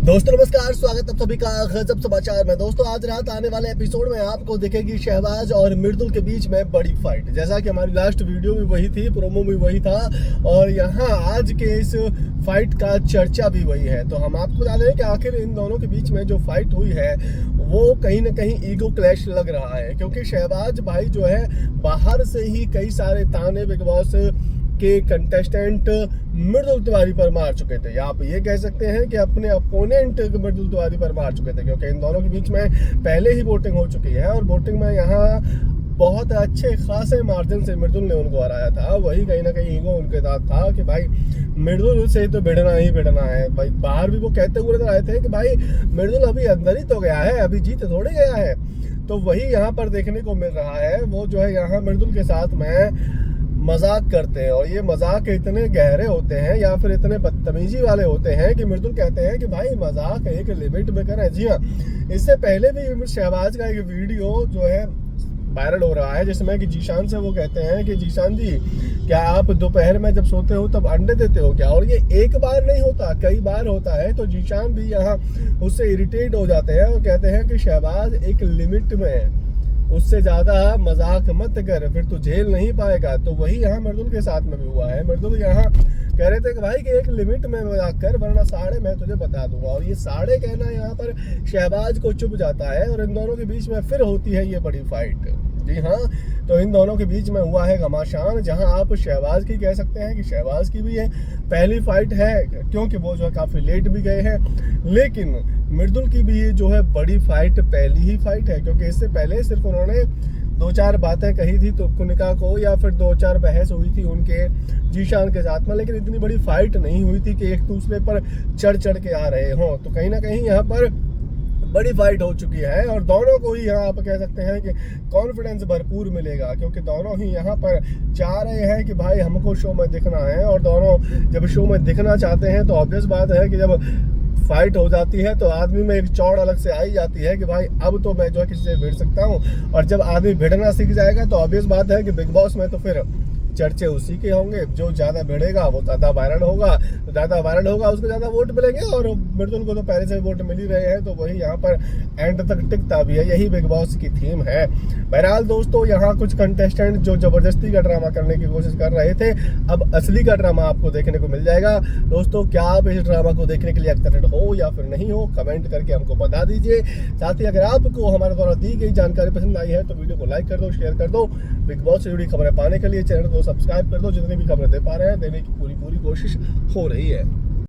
दोस्तों नमस्कार, स्वागत है सभी का गजब समाचार में। दोस्तों आज रात आने वाले एपिसोड में आपको दिखेगी शहबाज और मृदुल के बीच में बड़ी फाइट। जैसा कि हमारी लास्ट वीडियो भी वही थी, प्रोमो भी वही था और यहाँ आज के इस फाइट का चर्चा भी वही है। तो हम आपको बता दें कि आखिर इन दोनों के बीच में जो फाइट हुई है वो कहीं ना कहीं ईगो क्लैश लग रहा है, क्योंकि शहबाज भाई जो है बाहर से ही कई सारे ताने बिग बॉस के कंटेस्टेंट मृदुल तिवारी पर मार चुके थे, या आप ये कह सकते हैं कि अपने अपोनेंट मृदुल तिवारी पर मार चुके थे, क्योंकि इन दोनों के बीच में पहले ही वोटिंग हो चुकी है और वोटिंग में यहाँ बहुत अच्छे खासे मार्जिन से मृदुल ने उनको हराया था। वही कहीं ना कहीं ईगो उनके साथ था कि भाई मृदुल से तो भिड़ना ही भिड़ना है। भाई बाहर भी वो कहते हुए नजर आए थे कि भाई मृदुल अभी अंदर ही तो गया है, अभी जीत थोड़े गया है। तो वही यहाँ पर देखने को मिल रहा है। वो जो है यहाँ मृदुल के साथ में मजाक करते हैं और ये मजाक इतने गहरे होते हैं या फिर इतने बदतमीजी वाले होते हैं कि मृदुल कहते हैं कि भाई मजाक एक लिमिट में करें। जी हाँ, इससे पहले भी शहबाज का एक वीडियो जो है वायरल हो रहा है जिसमें कि जीशान से वो कहते हैं कि जीशान जी क्या आप दोपहर में जब सोते हो तब अंडे देते हो क्या? और ये एक बार नहीं होता, कई बार होता है। तो जीशान भी यहाँ उससे इरिटेट हो जाते हैं और कहते हैं कि शहबाज एक लिमिट में है, उससे ज्यादा मजाक मत कर, फिर तू झेल नहीं पाएगा। तो वही यहाँ मृदुल के साथ में भी हुआ है। मृदुल यहाँ कह रहे थे कि भाई कि एक लिमिट में मजाक कर वरना साढ़े मैं तुझे बता दूंगा। और ये साढ़े कहना यहाँ पर शहबाज को चुभ जाता है और इन दोनों के बीच में फिर होती है ये बड़ी फाइट। जी हाँ, तो इन दोनों के बीच में हुआ है घमासान, जहां आप शहबाज की कह सकते हैं कि शहबाज की भी है पहली फाइट है, क्योंकि वो जो है काफी लेट भी गए हैं। लेकिन मृदुल की भी ये जो है बड़ी फाइट पहली ही फाइट है, क्योंकि इससे पहले सिर्फ उन्होंने दो चार बातें कही थी तो कुनिका को, या फिर दो चार बहस हुई थी उनके जीशान के साथ में, लेकिन इतनी बड़ी फाइट नहीं हुई थी कि एक दूसरे पर चढ़ चढ़ के आ रहे हों। तो कहीं ना कहीं यहाँ पर बड़ी फाइट हो चुकी है और दोनों को ही यहाँ आप कह सकते हैं कि कॉन्फिडेंस भरपूर मिलेगा, क्योंकि दोनों ही यहाँ पर चाह रहे हैं कि भाई हमको शो में दिखना है। और दोनों जब शो में दिखना चाहते हैं तो ऑब्वियस बात है कि जब फाइट हो जाती है तो आदमी में एक चौड़ अलग से आई जाती है कि भाई अब तो मैं जो है किसी से भिड़ सकता हूँ। और जब आदमी भिड़ना सीख जाएगा तो ऑब्वियस बात है कि बिग बॉस में तो फिर चर्चे उसी के होंगे। जो ज्यादा भिड़ेगा वो ज्यादा वायरल होगा, तो ज्यादा वायरल होगा उसको ज्यादा वोट मिलेंगे। और मृदुल को तो पहले से वोट मिल ही रहे हैं, तो वही यहाँ पर एंड तक टिकता भी है। यही बिग बॉस की थीम है। बहरहाल दोस्तों, यहाँ कुछ कंटेस्टेंट जो जबरदस्ती का ड्रामा करने की कोशिश कर रहे थे, अब असली का ड्रामा आपको देखने को मिल जाएगा। दोस्तों, क्या आप इस ड्रामा को देखने के लिए एक्साइटेड हो या फिर नहीं हो, कमेंट करके हमको बता दीजिए। साथ ही अगर आपको हमारे द्वारा दी गई जानकारी पसंद आई है तो वीडियो को लाइक कर दो, शेयर कर दो। बिग बॉस से जुड़ी खबरें पाने के लिए चैनल को सब्सक्राइब कर दो। जितनी भी खबरें दे पा रहे हैं देने की पूरी कोशिश हो रही है।